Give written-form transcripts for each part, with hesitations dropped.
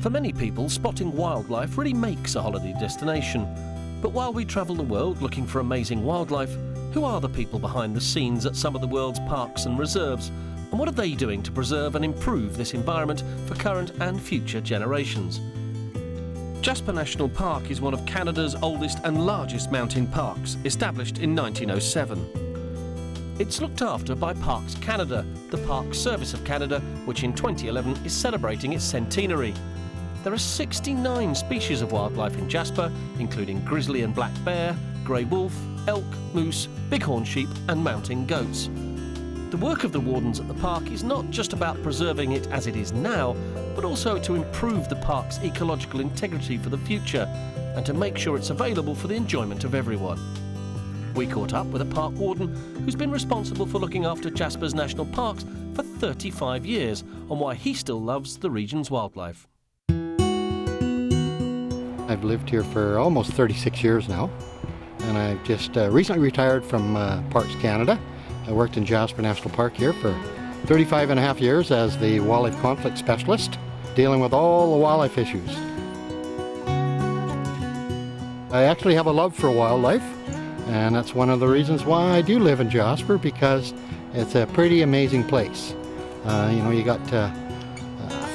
For many people, spotting wildlife really makes a holiday destination. But while we travel the world looking for amazing wildlife, who are the people behind the scenes at some of the world's parks and reserves? And what are they doing to preserve and improve this environment for current and future generations? Jasper National Park is one of Canada's oldest and largest mountain parks, established in 1907. It's looked after by Parks Canada, the Park Service of Canada, which in 2011 is celebrating its centenary. There are 69 species of wildlife in Jasper, including grizzly and black bear, grey wolf, elk, moose, bighorn sheep and mountain goats. The work of the wardens at the park is not just about preserving it as it is now, but also to improve the park's ecological integrity for the future and to make sure it's available for the enjoyment of everyone. We caught up with a park warden who's been responsible for looking after Jasper's national parks for 35 years on why he still loves the region's wildlife. I've lived here for almost 36 years now, and I've just recently retired from Parks Canada. I worked in Jasper National Park here for 35 and a half years as the wildlife conflict specialist, dealing with all the wildlife issues. I actually have a love for wildlife, and that's one of the reasons why I do live in Jasper, because it's a pretty amazing place. You got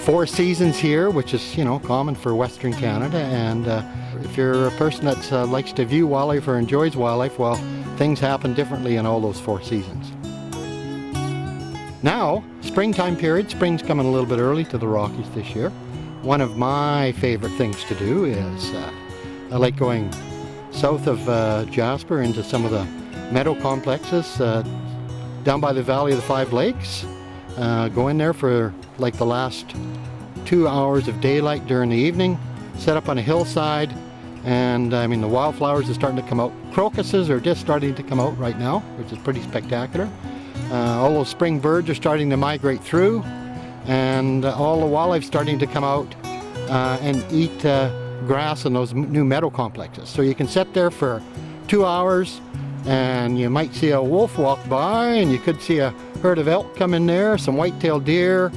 4 seasons here, which is, common for Western Canada, and if you're a person that likes to view wildlife or enjoys wildlife, well, things happen differently in all those 4 seasons. Now, springtime period, spring's coming a little bit early to the Rockies this year. One of my favorite things to do is I like going south of Jasper into some of the meadow complexes down by the Valley of the 5 Lakes. Go in there for like the last 2 hours of daylight during the evening, set up on a hillside, and the wildflowers are starting to come out. Crocuses are just starting to come out right now, which is pretty spectacular. All those spring birds are starting to migrate through, and all the wildlife starting to come out and eat grass in those new meadow complexes. So you can sit there for 2 hours, and you might see a wolf walk by, and you could see a herd of elk come in there, some white-tailed deer,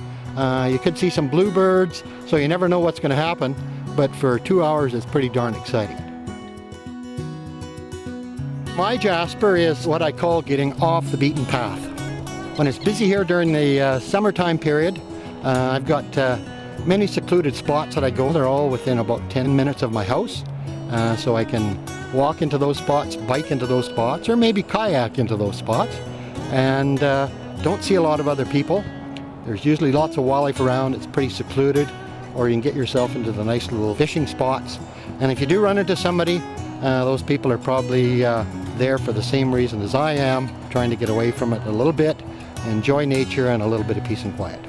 you could see some bluebirds, so you never know what's going to happen, but for 2 hours it's pretty darn exciting. My Jasper is what I call getting off the beaten path. When it's busy here during the summertime period, I've got many secluded spots that I go. They're all within about 10 minutes of my house, so I can walk into those spots, bike into those spots, or maybe kayak into those spots, and don't see a lot of other people. There's usually lots of wildlife around. It's pretty secluded, or you can get yourself into the nice little fishing spots. And if you do run into somebody, those people are probably there for the same reason as I am, trying to get away from it a little bit, enjoy nature and a little bit of peace and quiet.